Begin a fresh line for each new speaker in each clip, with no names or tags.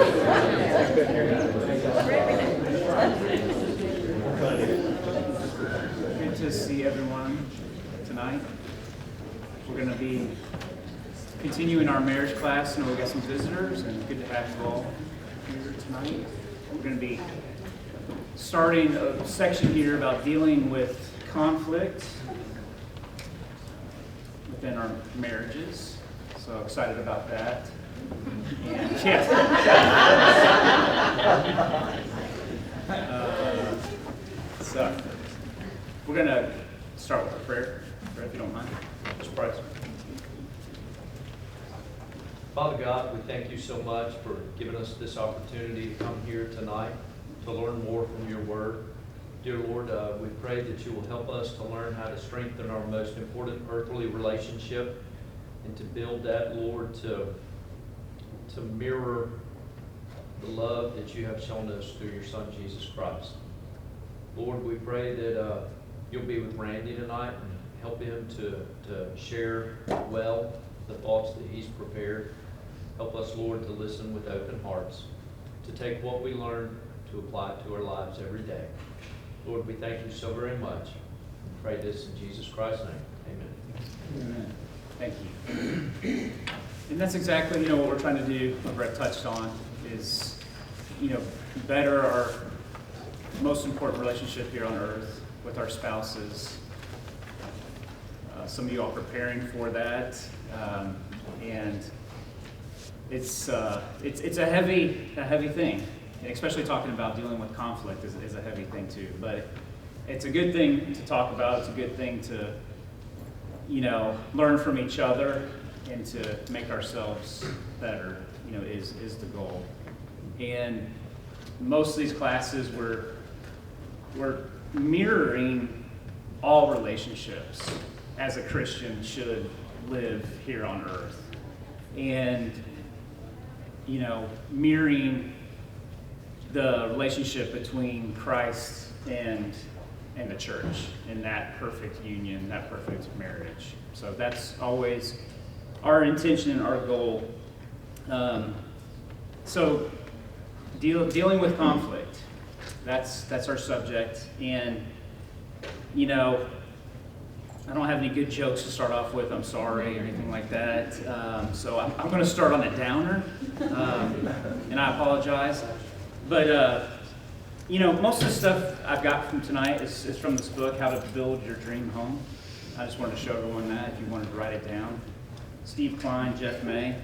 Good to see everyone tonight. We're going to be continuing our marriage class, and we've got some visitors, and good to have you all here tonight. We're going to be starting a section here about dealing with conflict within our marriages. So excited about that. And yeah. So we're going to start with a prayer, if you don't mind. Just pray.
Father God, we thank you so much for giving us this opportunity to come here tonight to learn more from your word. Dear Lord, we pray that you will help us to learn how to strengthen our most important earthly relationship and to build that, Lord, to mirror the love that you have shown us through your Son, Jesus Christ. Lord, we pray that you'll be with Randy tonight and help him to share well the thoughts that he's prepared. Help us, Lord, to listen with open hearts, to take what we learn to apply it to our lives every day. Lord, we thank you so very much. We pray this in Jesus Christ's name. Amen.
Amen. Thank you. And that's exactly, what we're trying to do, what Brett touched on, is, better our most important relationship here on earth with our spouses. Some of you are preparing for that, and it's a heavy thing, especially talking about dealing with conflict is a heavy thing too. But it's a good thing to talk about. It's a good thing to learn from each other and to make ourselves better. Is the goal. And most of these classes we're mirroring all relationships as a Christian should live here on earth. And, mirroring the relationship between Christ and the church in that perfect union, that perfect marriage. So that's always our intention and our goal. So dealing with conflict, that's our subject. And, I don't have any good jokes to start off with. I'm sorry, or anything like that. So I'm going to start on a downer, and I apologize. But, most of the stuff I've got from tonight is from this book, How to Build Your Dream Home. I just wanted to show everyone that if you wanted to write it down. Steve Klein, Jeff May.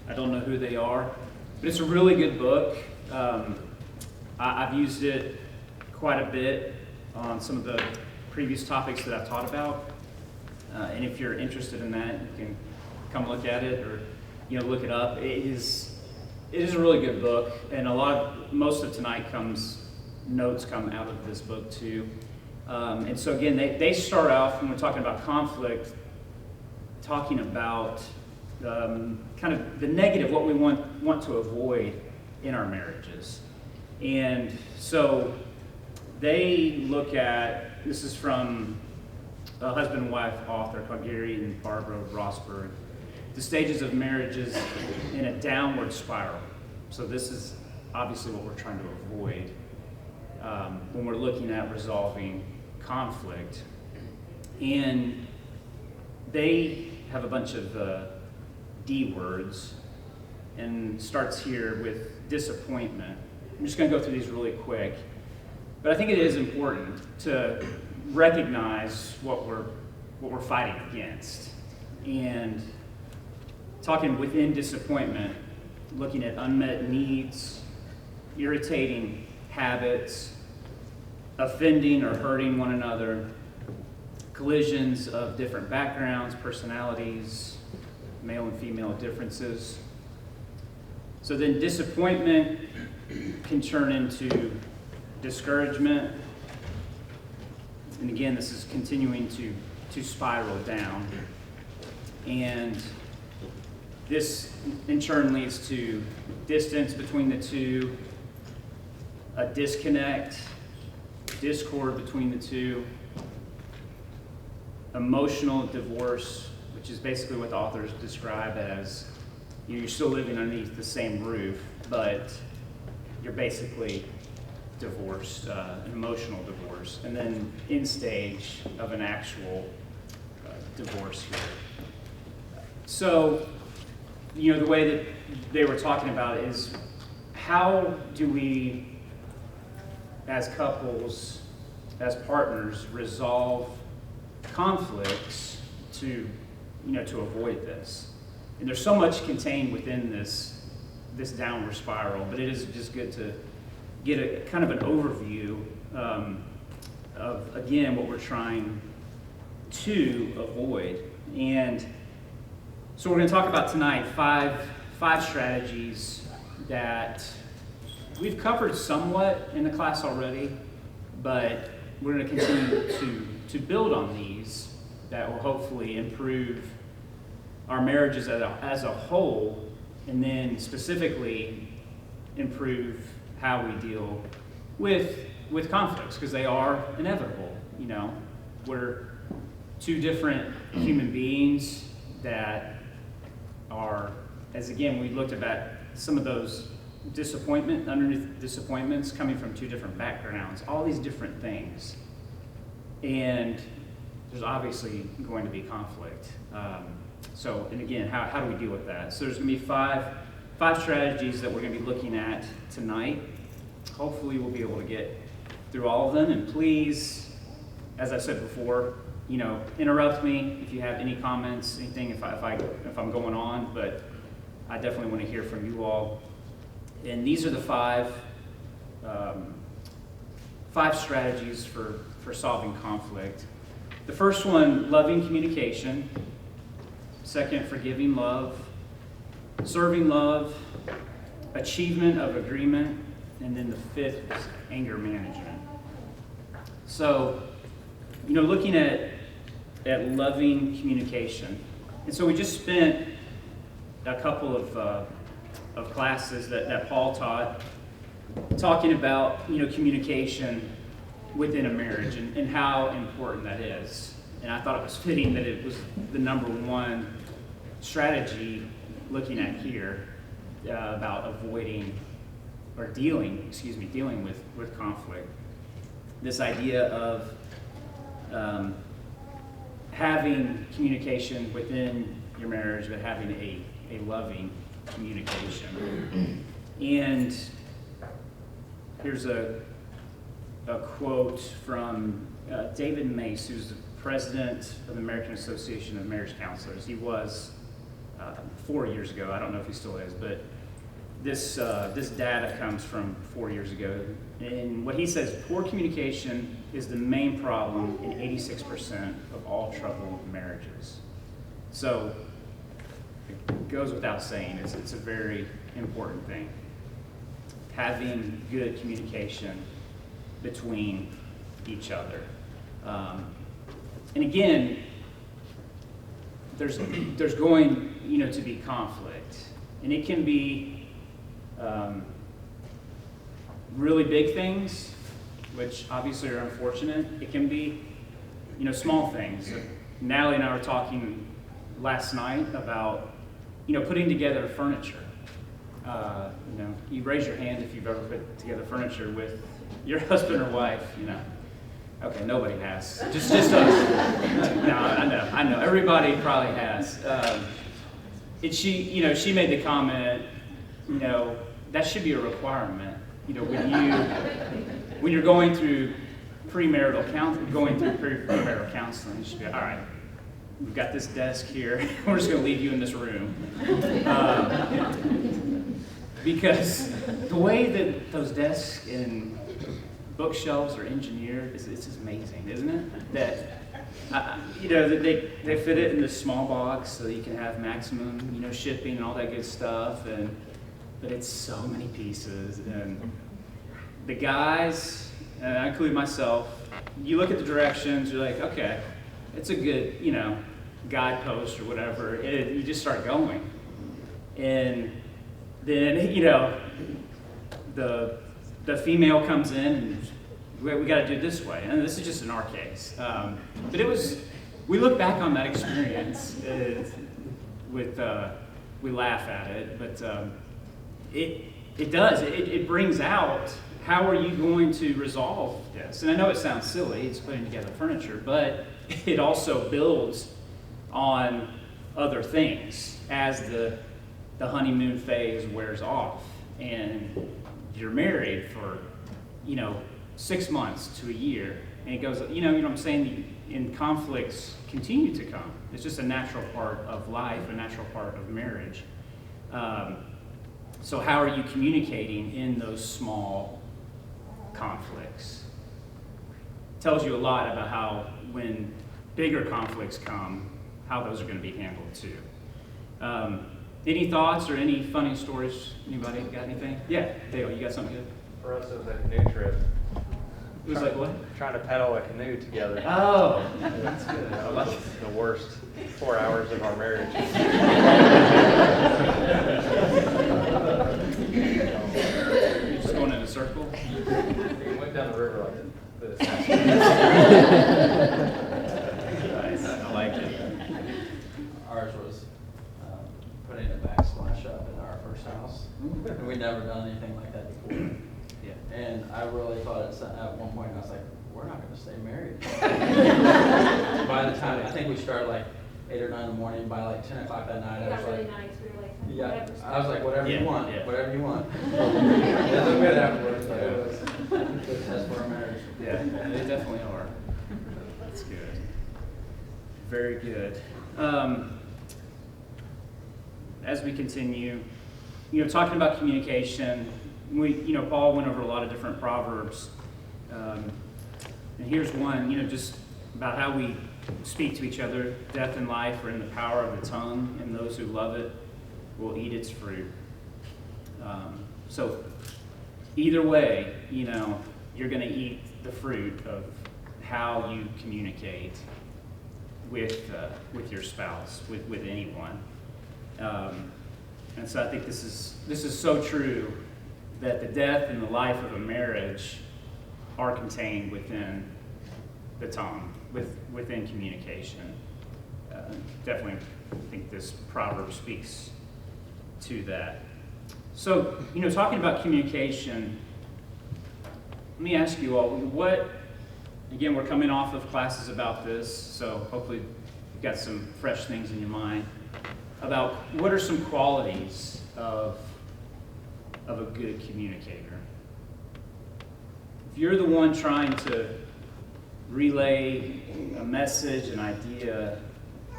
I don't know who they are, but it's a really good book. I've used it quite a bit on some of the previous topics that I've taught about. And if you're interested in that, you can come look at it or look it up. It is a really good book, and most of tonight notes come out of this book too. And so again, they start off when we're talking about conflict, talking about kind of the negative, what we want to avoid in our marriages. And so they look at, this is from a husband and wife author called Gary and Barbara Rosberg, the stages of marriages in a downward spiral. So this is obviously what we're trying to avoid when we're looking at resolving conflict. And they have a bunch of D words, and starts here with disappointment. I'm just going to go through these really quick, but I think it is important to recognize what we're fighting against. And talking within disappointment, looking at unmet needs, irritating habits, offending or hurting one another, collisions of different backgrounds, personalities, male and female differences. So then disappointment can turn into discouragement. And again, this is continuing to spiral down. And this in turn leads to distance between the two, a disconnect, discord between the two, emotional divorce, which is basically what the authors describe as you're still living underneath the same roof, but you're basically divorced, an emotional divorce, and then in stage of an actual divorce here. So, the way that they were talking about it is, how do we, as couples, as partners, resolve conflicts to avoid this? And there's so much contained within this downward spiral, but it is just good to get a kind of an overview of, again, what we're trying to avoid. And so we're going to talk about tonight five strategies that we've covered somewhat in the class already, but we're going to continue to build on these that will hopefully improve our marriages as a whole, and then specifically improve how we deal with conflicts, because they are inevitable. We're two different human beings that are, as again, we looked at some of those underneath disappointments coming from two different backgrounds, all these different things. And there's obviously going to be conflict. And again, how do we deal with that? So there's going to be five strategies that we're going to be looking at tonight. Hopefully we'll be able to get through all of them. And please, as I said before, interrupt me if you have any comments, anything if I'm going on, but I definitely want to hear from you all. And these are the five strategies for solving conflict. The first one, loving communication. Second, forgiving love. Serving love. Achievement of agreement. And then the fifth is anger management. So, looking at loving communication. And so we just spent a couple of classes that Paul taught, talking about, communication within a marriage and how important that is. And I thought it was fitting that it was the number one strategy looking at here about avoiding or dealing with conflict. This idea of having communication within your marriage, but having a loving communication. And here's a quote from David Mace, who's the president of the American Association of Marriage Counselors. He was 4 years ago. I don't know if he still is, but this data comes from 4 years ago. And what he says, poor communication is the main problem in 86% of all troubled marriages. So it goes without saying, it's a very important thing. Having good communication between each other. And again, there's going to be conflict, and it can be really big things, which obviously are unfortunate. It can be small things. Natalie and I were talking last night about putting together furniture. You raise your hand if you've ever put together furniture with your husband or wife. Okay, nobody has. Just us. No, I know. Everybody probably has. She made the comment, that should be a requirement. When you're going through premarital counseling, you should be, all right, we've got this desk here. We're just going to leave you in this room. Because the way that those desks and bookshelves are engineered, it's just amazing, isn't it? That they fit it in this small box so that you can have maximum shipping and all that good stuff, but it's so many pieces. And the guys, and I include myself, you look at the directions, you're like, okay, it's a good guidepost or whatever. You just start going, and then the female comes in and we got to do it this way. And this is just in our case. But we look back on that experience we laugh at it, but it does. It brings out, how are you going to resolve this? And I know it sounds silly, it's putting together furniture, but it also builds on other things as the honeymoon phase wears off and you're married for, 6 months to a year, and it goes, you know what I'm saying, and conflicts continue to come. It's just a natural part of life, a natural part of marriage. So how are you communicating in those small conflicts? Tells you a lot about how, when bigger conflicts come, how those are going to be handled too. Any thoughts or any funny stories? Anybody got anything? Yeah, Dale, you got something good?
For us, it was a canoe trip.
It was like what?
Trying to paddle a canoe together.
Oh, that's good.
That was the worst 4 hours of our marriage.
You're just going in a circle?
We went down the river like this.
Nice. I like it.
Ours was putting a backsplash up in our first house. And we'd never done anything like that before.
Yeah.
And I really thought at one point, I was like, we're not going to stay married. By the time, I think we started like 8 or 9 in the morning, by like 10 o'clock that night,
It
I
got
was
really
like,
nice, we were like,
yeah,
whatever.
I was like, whatever
Yeah,
you want,
yeah.
whatever you want. It was good afterwards, but it was a good test for our marriage.
Yeah, they definitely are. That's good. Very good. As we continue, talking about communication, Paul went over a lot of different proverbs, and here's one, just about how we speak to each other. Death and life are in the power of the tongue, and those who love it will eat its fruit. So either way, you're going to eat the fruit of how you communicate with your spouse, with anyone. And so I think this is so true, that the death and the life of a marriage are contained within the tongue, within communication. Definitely think this proverb speaks to that. So, talking about communication, let me ask you all, again, we're coming off of classes about this, so hopefully you've got some fresh things in your mind about what are some qualities of a good communicator. If you're the one trying to relay a message, an idea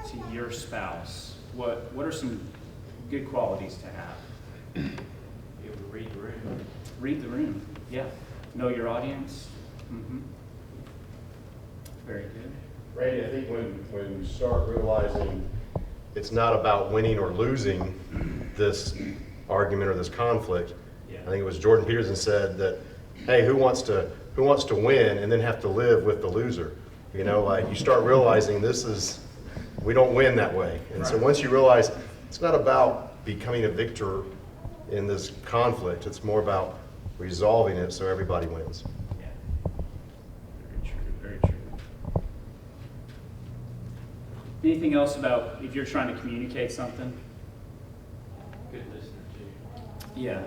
to your spouse, what are some good qualities to have?
Be able to read the room.
Read the room, yeah. Know your audience. Mm-hmm. Very good.
Randy, I think when you start realizing it's not about winning or losing this argument or this conflict,
Yeah.
I think it was Jordan Peterson said that, hey, who wants to win and then have to live with the loser? Like you start realizing we don't win that way. And so once you realize it's not about becoming a victor in this conflict, it's more about resolving it so everybody wins.
Yeah. Very true, very true. Anything else about if you're trying to communicate something?
Good listener too.
Yeah.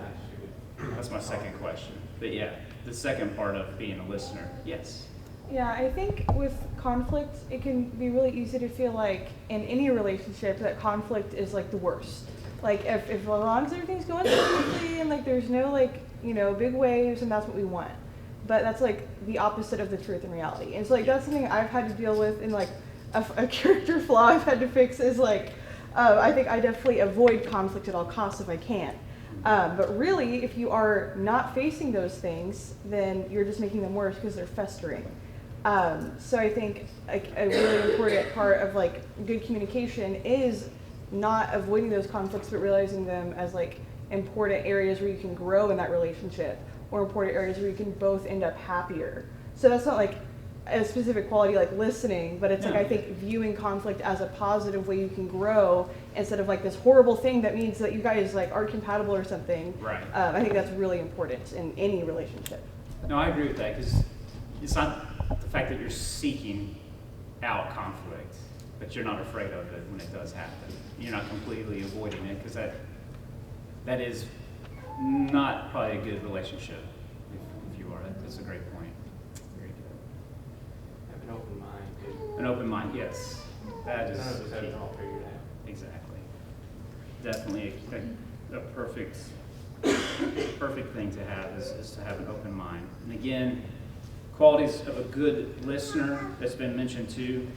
That's my second question. But yeah, the second part of being a listener. Yes.
Yeah, I think with conflict, it can be really easy to feel like in any relationship that conflict is like the worst. Like if as long as everything's going smoothly and like there's no big waves, and that's what we want. But that's like the opposite of the truth and reality. And so like that's something I've had to deal with, in like a character flaw I've had to fix is like I think I definitely avoid conflict at all costs if I can. But really, if you are not facing those things, then you're just making them worse because they're festering. So I think like a really important part of like good communication is not avoiding those conflicts, but realizing them as like important areas where you can grow in that relationship, or important areas where you can both end up happier. So that's not like a specific quality like listening, but it's like I think viewing conflict as a positive way you can grow instead of like this horrible thing that means that you guys like aren't compatible or something.
Right.
I think that's really important in any relationship.
No, I agree with that, because it's not the fact that you're seeking out conflict, but you're not afraid of it when it does happen. You're not completely avoiding it, because that is not probably a good relationship if you are. That's a great point. Very good.
Have an open mind, too.
An open mind, yes. That is
None of us have
key.
it all figured out.
Exactly. Definitely a perfect thing to have is to have an open mind. And again, qualities of a good listener that's been mentioned too.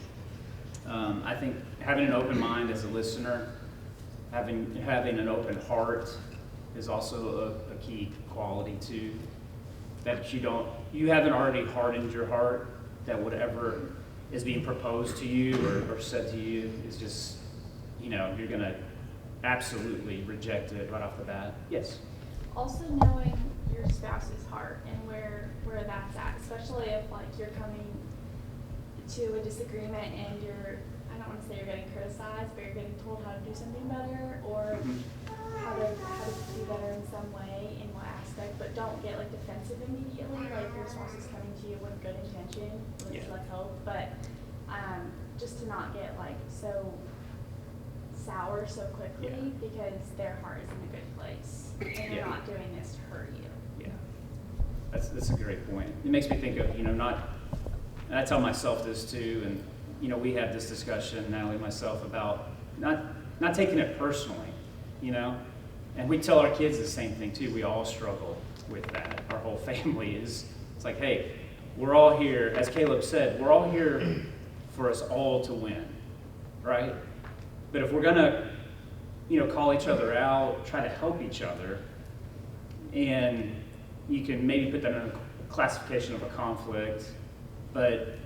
I think having an open mind as a listener, having an open heart is also a key quality too. That you haven't already hardened your heart, that whatever is being proposed to you or said to you is just, you're going to absolutely reject it right off the bat. Yes?
Also knowing your spouse's heart and where that's at, especially if like you're coming to a disagreement and I don't want to say you're getting criticized, but you're getting told how to do something better or how to do better in some way, in what aspect, but don't get like defensive immediately. Like your spouse is coming to you with good intention, which let's hope, but just to not get like so sour so quickly because their heart is in a good place and they're not doing this to hurt you.
Yeah. That's a great point. It makes me think of, and I tell myself this too, and we had this discussion, Natalie and myself, about not taking it personally, and we tell our kids the same thing too. We all struggle with that. Our whole family it's like, hey, we're all here, as Caleb said, we're all here for us all to win, right? But if we're gonna, call each other out, try to help each other, and you can maybe put that in a classification of a conflict, but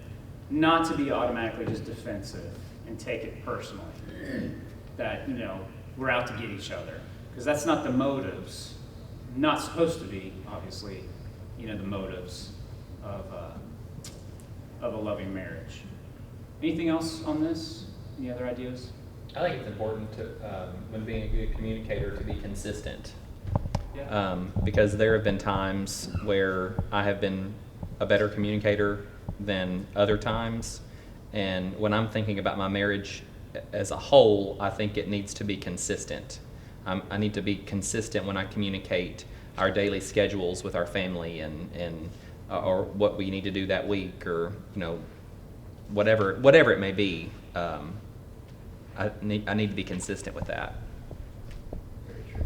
not to be automatically just defensive and take it personally. That, we're out to get each other. Because that's not the motives, not supposed to be, obviously, the motives of a loving marriage. Anything else on this? Any other ideas?
I think it's important to, when being a good communicator, to be consistent.
Yeah.
Because there have been times where I have been a better communicator than other times. And when I'm thinking about my marriage as a whole, I think it needs to be consistent. I need to be consistent when I communicate our daily schedules with our family and or what we need to do that week, or whatever it may be. I need to be consistent with that.
Very true.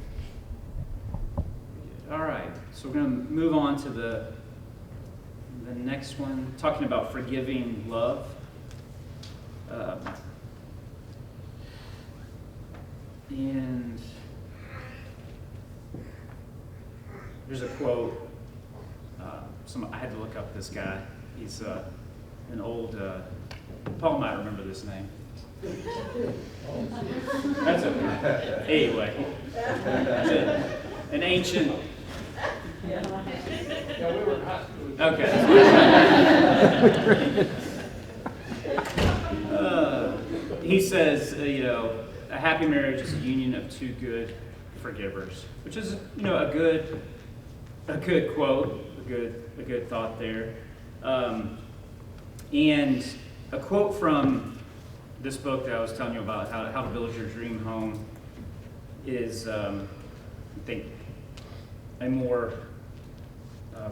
All right, so we're going to move on to the next one, talking about forgiving love. And there's a quote. I had to look up this guy. He's an old. Paul might remember this name. That's okay. Anyway, an ancient.
Yeah, we were in high school.
Okay. He says, a happy marriage is a union of two good forgivers, which is, a good quote, a good thought there. And a quote from this book that I was telling you about, How to Build Your Dream Home, is, I think, a more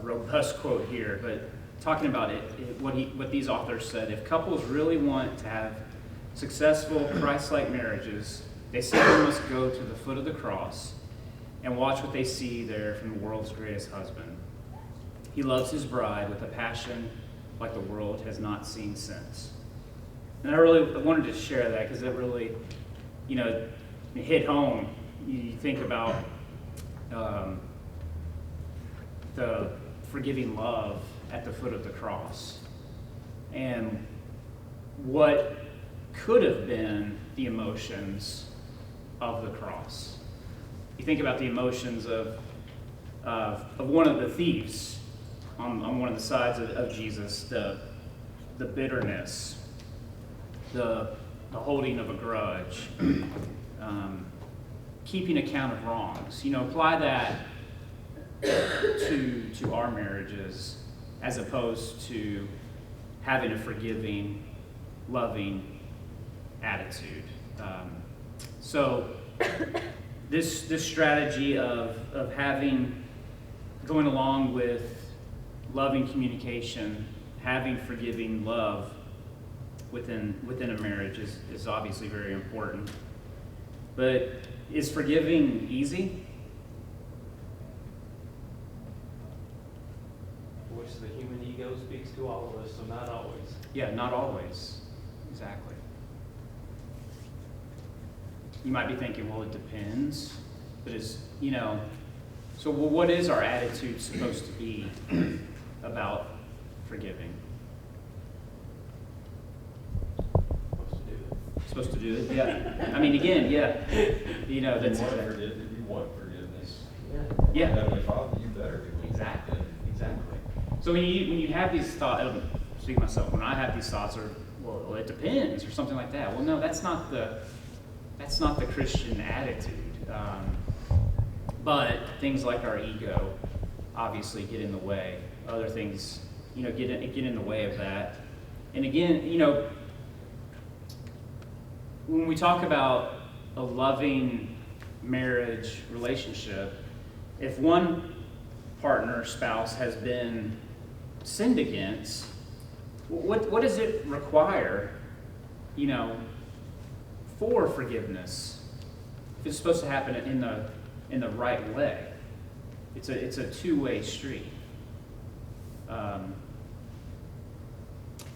robust quote here, but talking about what these authors said. If couples really want to have successful Christ-like marriages, they simply must go to the foot of the cross and watch what they see there from the world's greatest husband. He loves his bride with a passion like the world has not seen since. And I wanted to share that because it really, it hit home. You think about the forgiving love at the foot of the cross and what could have been the emotions of the cross. You think about the emotions of one of the thieves on one of the sides of Jesus, the bitterness, the holding of a grudge, keeping account of wrongs. Apply that to our marriages as opposed to having a forgiving, loving attitude. So this strategy of going along with loving communication, having forgiving love within a marriage is obviously very important. But is forgiving easy?
Voice of the human ego speaks to all of us, so not always.
Yeah, not always. Exactly. You might be thinking, well, it depends. But so what is our attitude supposed to be about forgiving? Supposed to do it? Yeah. I mean, again, yeah. That's exactly.
You want forgiveness.
Yeah.
Heavenly Father, you better be.
Exactly. So when you have these thoughts, speak myself, when I have these thoughts, or well, it depends, or something like that. Well, no, that's not the Christian attitude. But things like our ego obviously get in the way. Other things, get in the way of that. And again, when we talk about a loving marriage relationship, if one partner, spouse, has been sinned against, what does it require, for forgiveness? If it's supposed to happen in the right way, it's a two-way street.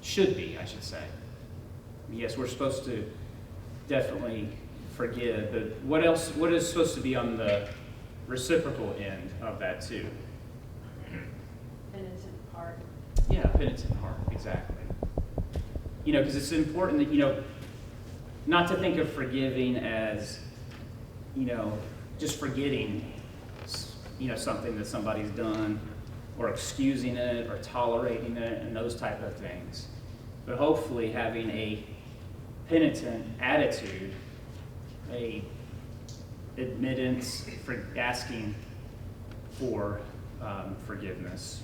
Should be, I should say. Yes, we're supposed to definitely forgive, but what else? What is supposed to be on the reciprocal end of that too?
Penitent heart.
Yeah, penitent heart, exactly. Because it's important that, not to think of forgiving as, just forgetting, something that somebody's done, or excusing it, or tolerating it, and those type of things. But hopefully having a penitent attitude, a admittance for asking for forgiveness,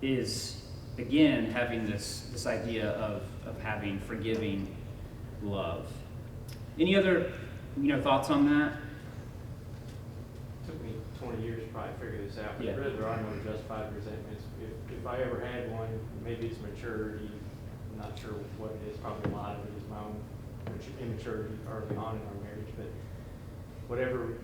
is again having this idea of having forgiving love. Any other thoughts on that?
Took me 20 years to probably figure this out.
Yeah.
But really, there are no justified resentments. If I ever had one, maybe it's maturity. I'm not sure what it is. Probably a lot of it is my own immaturity early on in our marriage. But whatever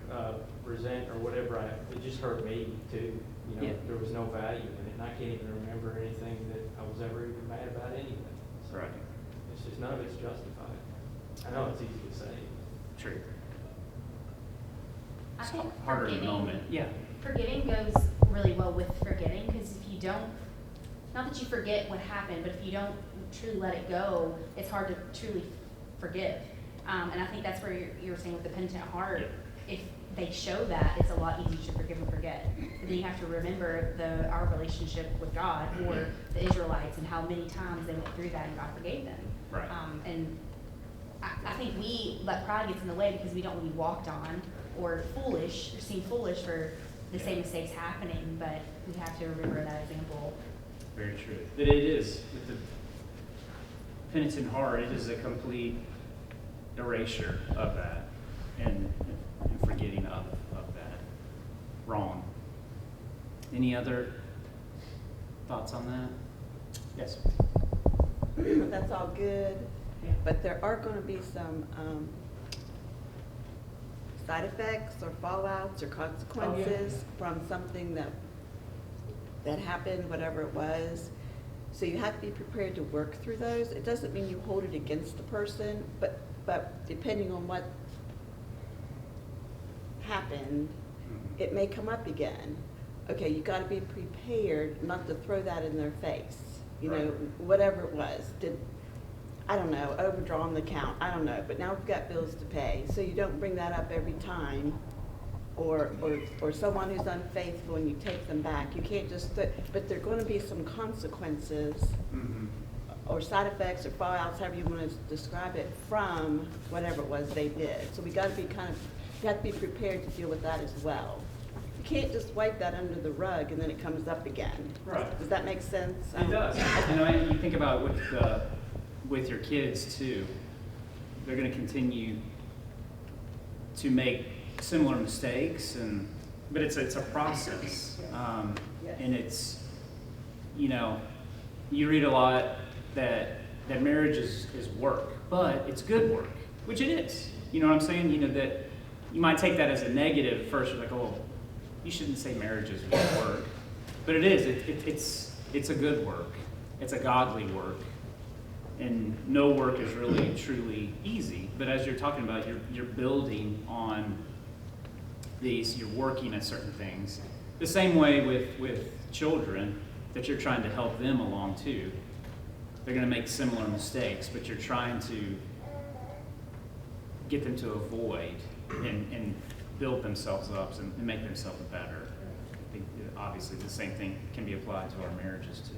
resent or whatever, it just hurt me too.
Yeah.
There was no value in it, and I can't even remember anything that I was ever even mad about anyway. So
Right.
It's just none of it's justified. I know it's easy to say.
True.
I think
Harder in the moment. Yeah.
Forgetting goes really well with forgetting, because if you don't, not that you forget what happened, but if you don't truly let it go, it's hard to truly forgive. And I think that's where you were saying with the penitent heart.
Yeah.
If they show that, it's a lot easier to forgive and forget. But then you have to remember our relationship with God, or the Israelites, and how many times they went through that and God forgave them.
Right.
And I think we let pride gets in the way because we don't want to be walked on or foolish or seem foolish for the same mistakes happening. But we have to remember that example.
Very true. That it is with the penitent heart. It is a complete erasure of that and forgetting of that wrong. Any other thoughts on that? Yes.
That's all good, but there are going to be some side effects or fallouts or consequences from something that happened, whatever it was. So you have to be prepared to work through those. It doesn't mean you hold it against the person, but depending on what happened, it may come up again. Okay, you got to be prepared not to throw that in their face. Whatever it was. I don't know, overdrawn the account, I don't know, but now we've got bills to pay. So you don't bring that up every time, or someone who's unfaithful and you take them back. You can't just, but there are going to be some consequences or side effects or fallouts, however you want to describe it, from whatever it was they did. So we got to be you have to be prepared to deal with that as well. You can't just wipe that under the rug and then it comes up again.
Right.
Does that make sense?
It does. You think about with your kids too. They're going to continue to make similar mistakes, but it's a process, and it's, you know, you read a lot that marriage is work, but it's good work, which it is. You know what I'm saying? You know, that you might take that as a negative at first. You're like, oh, you shouldn't say marriage is work, but it is. It's a good work. It's a godly work, and no work is really truly easy. But as you're talking about, you're building on these. You're working at certain things. The same way with children, that you're trying to help them along too. They're going to make similar mistakes, but you're trying to get them to avoid and build themselves up and make themselves better. I think obviously the same thing can be applied to our marriages too.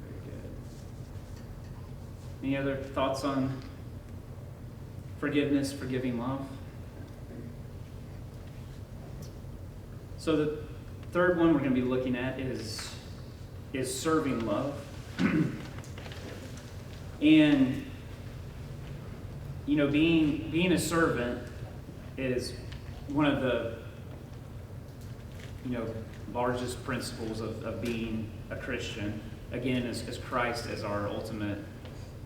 Very good. Any other thoughts on forgiveness, forgiving love? So the third one we're going to be looking at is serving love. And, you know, being a servant is one of the, you know, largest principles of being a Christian. Again, as Christ as our ultimate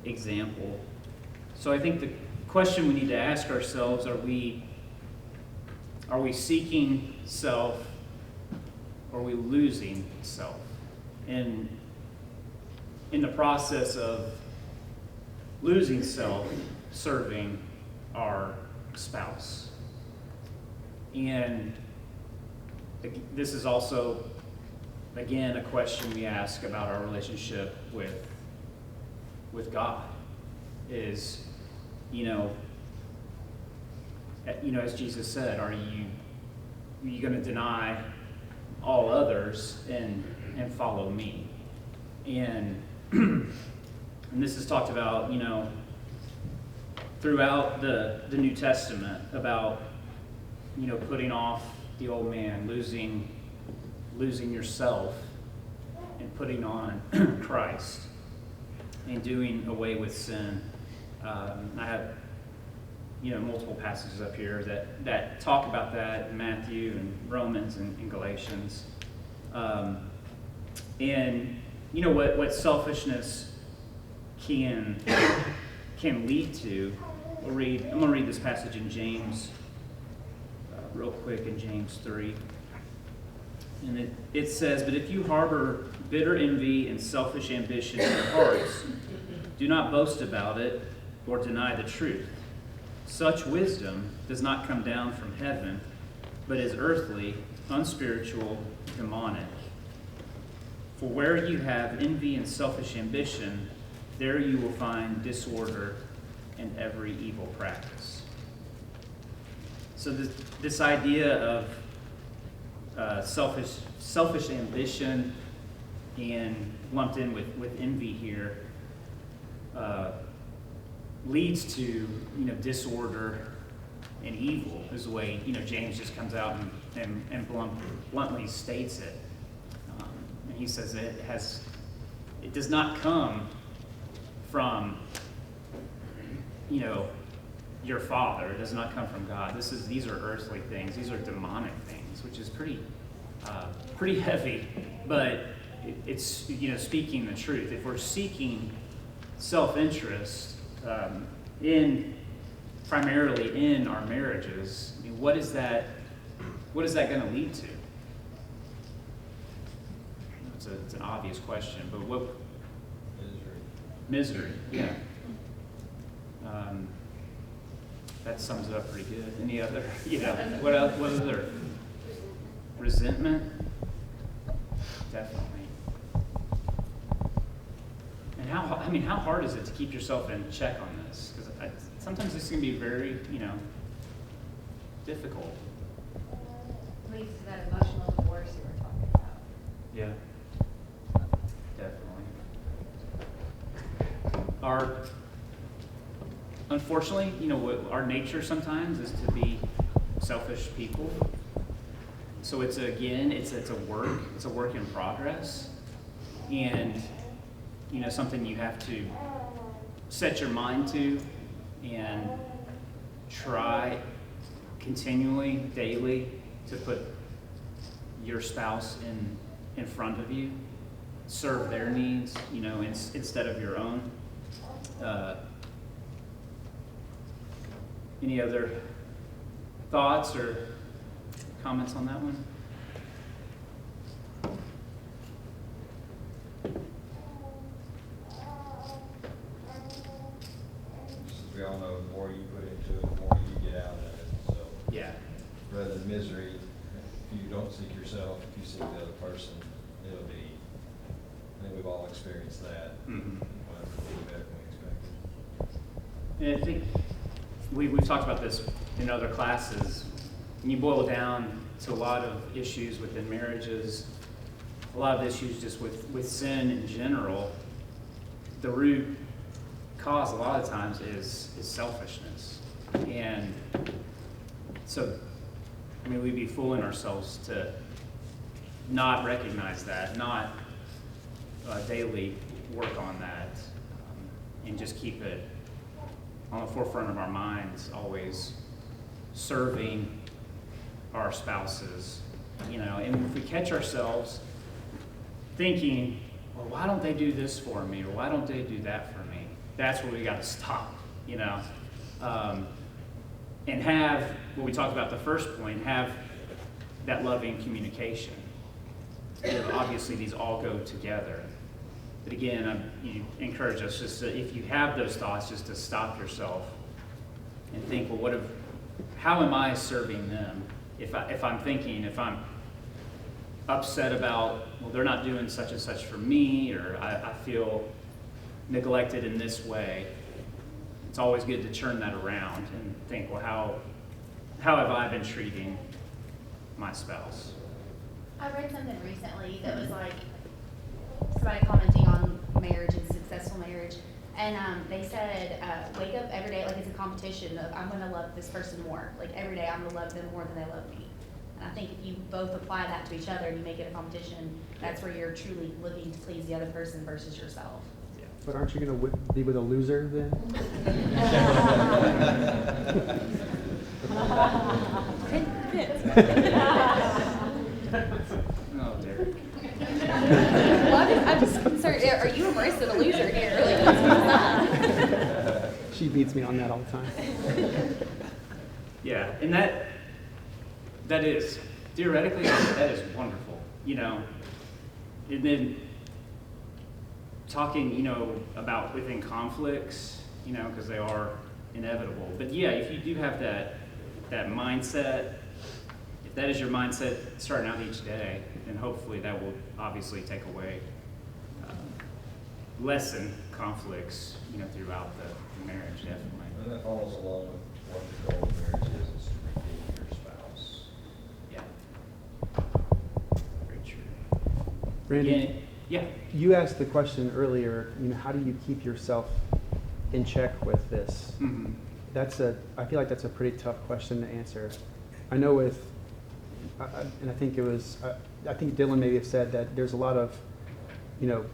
example. So I think the question we need to ask ourselves, are we seeking self, or are we losing self? And in the process of losing self, serving our spouse. And this is also, again, a question we ask about our relationship with God. Is, you know, as Jesus said, are you going to deny all others and follow me? And and this is talked about, you know, throughout the New Testament, about, you know, putting off the old man, losing yourself, and putting on Christ, and doing away with sin. I have, you know, multiple passages up here that talk about that in Matthew and Romans and Galatians. And you know what selfishness can lead to. I'm going to read this passage in James real quick, in James 3. And it says, "But if you harbor bitter envy and selfish ambition in your hearts, do not boast about it or deny the truth. Such wisdom does not come down from heaven, but is earthly, unspiritual, demonic. For where you have envy and selfish ambition, there you will find disorder and every evil practice." So this idea of selfish ambition, and lumped in with envy here, leads to, you know, disorder and evil, is the way, you know, James just comes out and bluntly states it. And he says it does not come from, you know, your Father. It does not come from God. These are earthly things. These are demonic things, which is pretty heavy. But it's, you know, speaking the truth. If we're seeking self-interest primarily in our marriages, I mean, what is that going to lead to? It's an obvious question, but what? Misery. Yeah. That sums it up pretty good. Any other? You know, what else? What other? Resentment. Definitely. And how hard is it to keep yourself in check on this? Because sometimes this can be very, you know, difficult.
Leads to that emotional divorce you were talking about.
Yeah. Definitely. Unfortunately, you know, what our nature sometimes is to be selfish people. So it's a work in progress, and, you know, something you have to set your mind to, and try continually, daily, to put your spouse in front of you, serve their needs, you know, instead of your own. Any other thoughts or comments on that one?
We all know the more you put into it, the more you get out of it. So
Yeah.
rather than misery, if you don't seek yourself, if you seek the other person, it'll be, I think we've all experienced that.
Mhm.
It'll be better than we expected.
And I think we've talked about this in other classes. When you boil it down to a lot of issues within marriages, a lot of issues just with sin in general, the root cause a lot of times is selfishness. And so, I mean, we'd be fooling ourselves to not recognize that, not daily work on that, and just keep it on the forefront of our minds, always serving our spouses, you know. And if we catch ourselves thinking, well, why don't they do this for me, or why don't they do that for me? That's where we got to stop, you know, and have what we talked about the first point, have that loving communication. You know, obviously, these all go together. But again, you encourage us just to, if you have those thoughts, just to stop yourself and think, well, how am I serving them? If I'm upset about, well, they're not doing such and such for me, or I feel neglected in this way, it's always good to turn that around and think, well, how have I been treating my spouse?
I read something recently that was like somebody commenting on marriage and successful marriage, and they said, wake up every day like it's a competition of I'm going to love this person more. Like every day I'm going to love them more than they love me. And I think if you both apply that to each other and you make it a competition, that's where you're truly looking to please the other person versus yourself.
But aren't you going to be with a loser then?
Oh, Derek.
Well, I'm just concerned. Are you embracing a loser here? Like, what's that?
She beats me on that all the time.
Yeah, and that is, theoretically, that is wonderful, you know. And then talking, you know, about within conflicts, you know, because they are inevitable. But yeah, if you do have that mindset, if that is your mindset starting out each day, then hopefully that will obviously take away, lessen conflicts, you know, throughout the marriage, definitely.
And that follows along with what the goal of marriage is to redeem your spouse.
Yeah. Very true.
Randy,
Again, yeah.
you asked the question earlier, you know, how do you keep yourself in check with this?
Mhm.
I feel like that's a pretty tough question to answer. I know and I think I think Dylan maybe have said that there's a lot of, you know,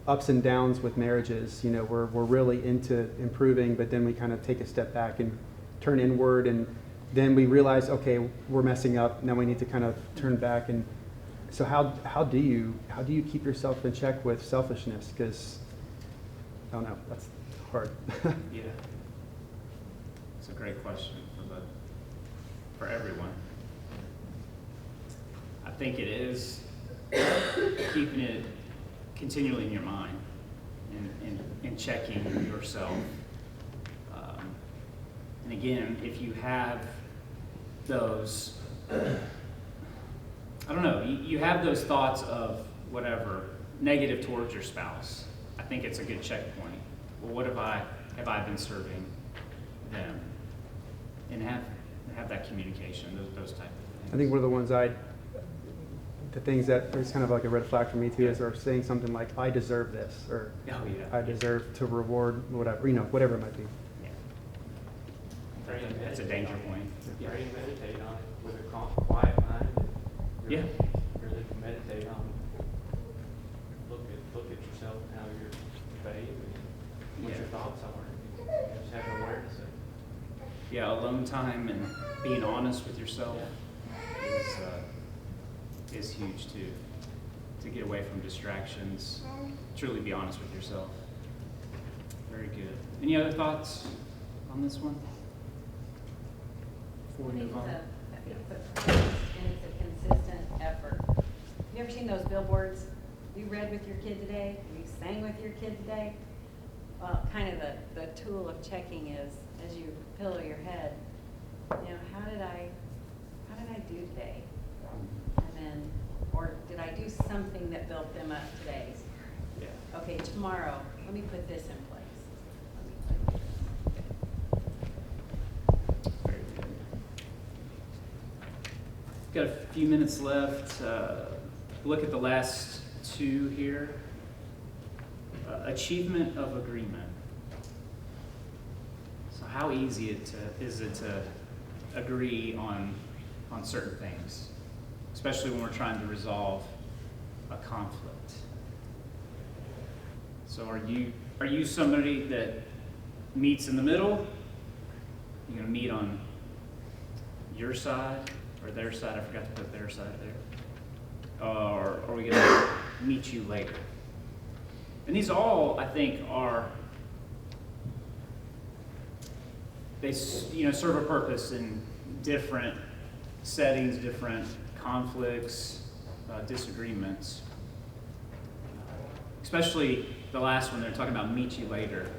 ups and downs with marriages. You know, we're really into improving, but then we kind of take a step back and turn inward, and then we realize, okay, we're messing up. Now we need to kind of turn back. And so how do you keep yourself in check with selfishness? Because I don't know, that's hard.
Yeah. It's a great question for everyone. I think it is keeping it continually in your mind and checking yourself. And again, if you have those, I don't know, you have those thoughts of whatever, negative towards your spouse, I think it's a good checkpoint. Well, what have I been serving them? And have that communication, those type of things.
I think one of the ones the things that is kind of like a red flag for me too is or saying something like, I deserve this, or
Oh, yeah.
I deserve to reward whatever, you know, whatever it might be.
Yeah.
Pray and
That's a danger point. Yeah.
Pray and meditate on it with a quiet mind.
Yeah.
Really meditate on it. Look at yourself and how you're behaving, what your thoughts are. Just have an awareness of it.
Yeah, alone honest with yourself is huge too. To get away from distractions, truly be honest with yourself. Very good. Any other thoughts on this one? Before we move on.
I think it's a practice and it's a consistent effort. You ever seen those billboards? You read with your kid today? You sang with your kid today? Well, kind of the tool of checking is, as you pillow your head, you know, how did I do today? And then, or did I do something that built them up today?
Yeah.
Okay, tomorrow, let me put this in place.
Very good. Got a few minutes left. Look at the last two here. Achievement of agreement. So how easy is it to agree on certain things, especially when we're trying to resolve a conflict? So are you somebody that meets in the middle? You're gonna meet on your side or their side? I forgot to put their side there. Or are we gonna meet you later? And these all, I think, they serve a purpose in different settings, different conflicts, disagreements. Especially the last one, they're talking about meet you later.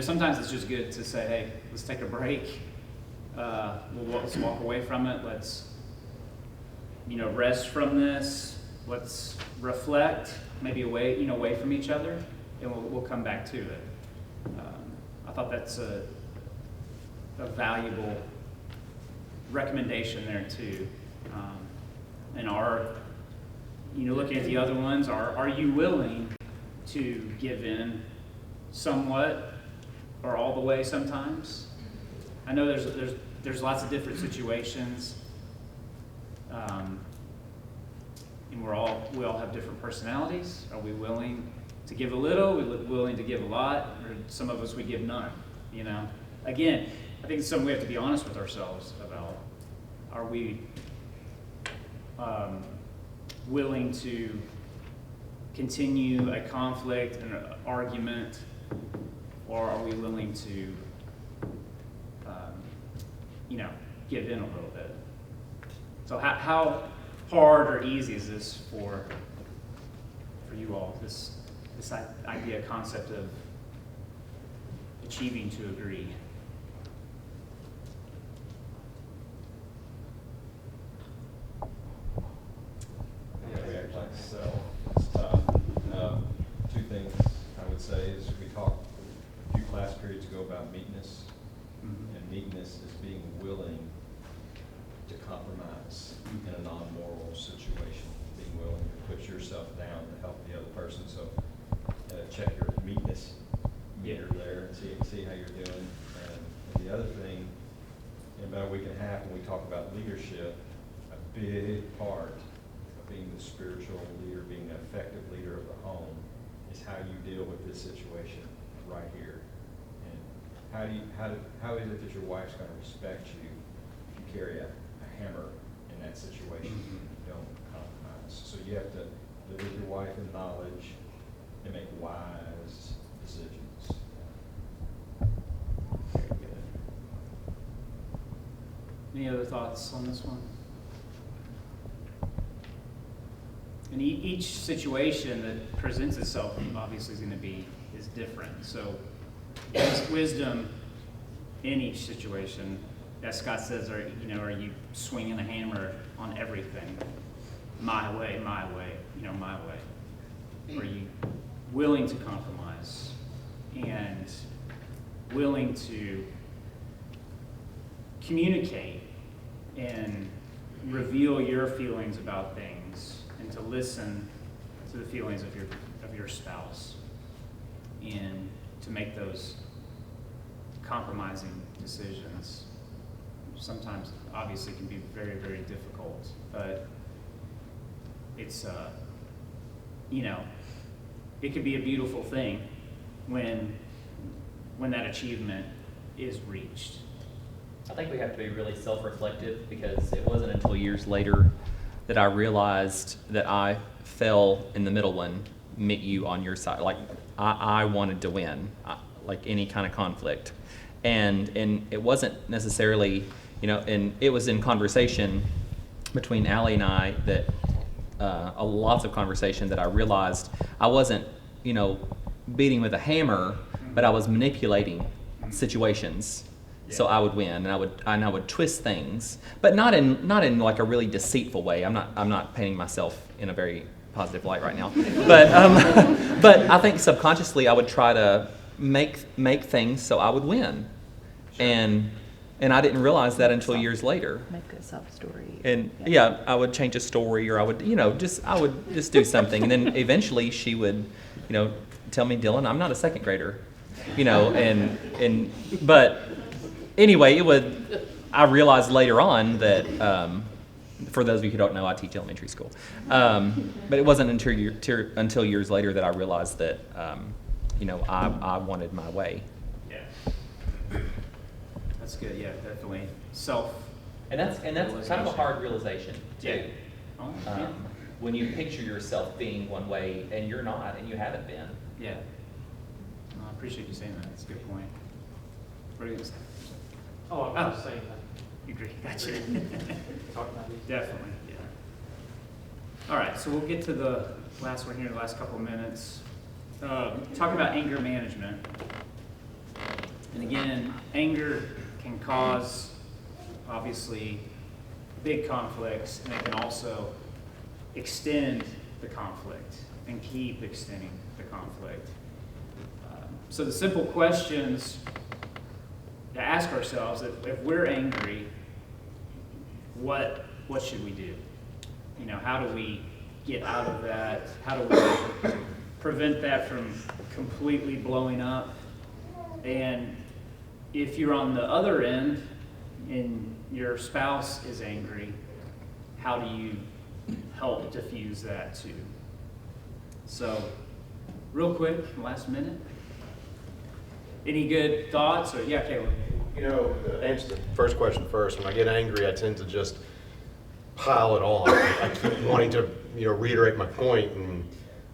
Sometimes it's just good to say, hey, let's take a break. Let's walk away from it. Let's, rest from this. Let's reflect, maybe away from each other, and we'll come back to it. I thought that's a valuable recommendation there too. And looking at the other ones, are you willing to give in somewhat or all the way sometimes? I know there's lots of different situations. And we all have different personalities. Are we willing to give a little? Are we willing to give a lot? Or some of us, we give none, Again, I think it's something we have to be honest with ourselves about. Are we willing to continue a conflict and an argument, or are we willing to, give in a little bit? So how hard or easy is this for you all, this idea, concept of achieving to agree?
Yeah, we act like so. It's tough. Two things I would say is we talked a few class periods ago about meekness.
Mm-hmm.
And meekness is being willing to compromise in a non-moral situation, being willing to put yourself down to help the other person. So check your meekness meter there and see how you're doing. And the other thing, in about a week and a half, when we talk about leadership, a big part of being the spiritual leader, being the effective leader of the home, is how you deal with this situation right here. And how is it that your wife's going to respect you if you carry a hammer in that situation? You don't compromise. So you have to live with your wife in knowledge and make wise decisions.
Very good. Any other thoughts on this one? And each situation that presents itself obviously is different. So wisdom in each situation, as Scott says, are you swinging a hammer on everything? My way, my way. Are you willing to compromise and willing to communicate and reveal your feelings about things and to listen to the feelings of your spouse and to make those compromising decisions? Sometimes obviously can be very, very difficult, but it's it could be a beautiful thing when that achievement is reached.
I think we have to be really self-reflective, because it wasn't until years later that I realized that I fell in the middle one, meet you on your side. Like, I wanted to win, like any kind of conflict. And it wasn't necessarily, and it was in conversation between Allie and I that, lots of conversation, that I realized I wasn't, beating with a hammer, but I was manipulating situations. So I would win, and I would twist things, but not in like a really deceitful way. I'm not painting myself in a very positive light right now, but I think subconsciously I would try to make things so I would win, and I didn't realize that until years later.
Make a sub-story.
And yeah, I would change a story, or I would just do something, and then eventually she would, tell me, Dylan, I'm not a second grader, but. Anyway, I realized later on that, for those of you who don't know, I teach elementary school. But it wasn't until years later that I realized that, I wanted my way.
Yeah. That's good. Yeah, definitely.
And that's kind of a hard realization too.
Yeah. Oh, yeah.
When you picture yourself being one way and you're not, and you haven't been.
Yeah. No, I appreciate you saying that. That's a good point. What are you going to say?
Oh, I was saying that.
You agree? Gotcha.
Talk about these.
Definitely, yeah. All right, so we'll get to the last one here, the last couple of minutes. Talking about anger management. And again, anger can cause, obviously, big conflicts, and it can also extend the conflict and keep extending the conflict. So the simple questions to ask ourselves, if we're angry, what should we do? How do we get out of that? How do we prevent that from completely blowing up? And if you're on the other end and your spouse is angry, how do you help diffuse that too? So, real quick, last minute. Any good thoughts? Or yeah, Caleb.
To answer the first question first, when I get angry, I tend to just pile it on. I keep wanting to, reiterate my point, and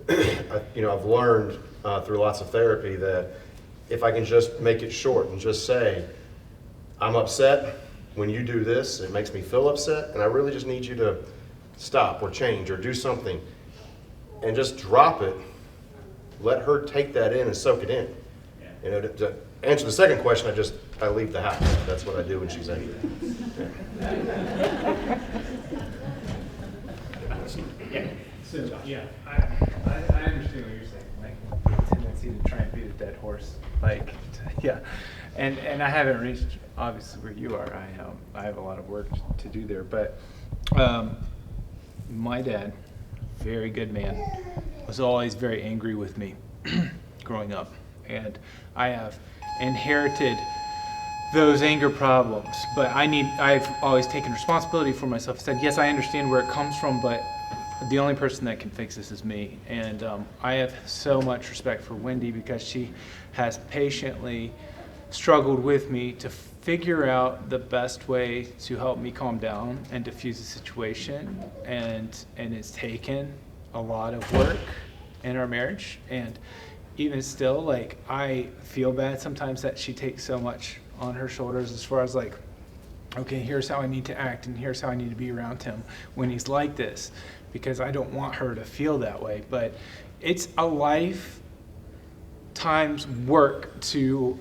I've learned through lots of therapy that if I can just make it short and just say, I'm upset when you do this, it makes me feel upset, and I really just need you to stop or change or do something, and just drop it. Let her take that in and soak it in. To answer the second question, I leave the house. That's what I do when she's angry.
Yeah.
So, yeah, I understand what you're saying. Like, the tendency to try and beat a dead horse. Like, yeah. And I haven't reached, obviously, where you are. I have a lot of work to do there. But my dad, very good man, was always very angry with me growing up. And I have inherited those anger problems, but I've always taken responsibility for myself. Said, yes, I understand where it comes from, but the only person that can fix this is me. And I have so much respect for Wendy, because she has patiently struggled with me to figure out the best way to help me calm down and diffuse the situation. And it's taken a lot of work in our marriage. And even still, like, I feel bad sometimes that she takes so much on her shoulders, as far as like, okay, here's how I need to act, and here's how I need to be around him when he's like this, because I don't want her to feel that way. But it's a lifetime's work to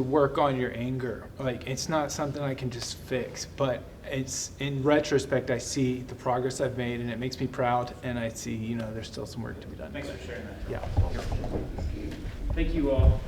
work on your anger. Like, it's not something I can just fix, but it's, in retrospect, I see the progress I've made, and it makes me proud, and I see, there's still some work to be done.
Thanks for sharing that.
Yeah.
Thank you all.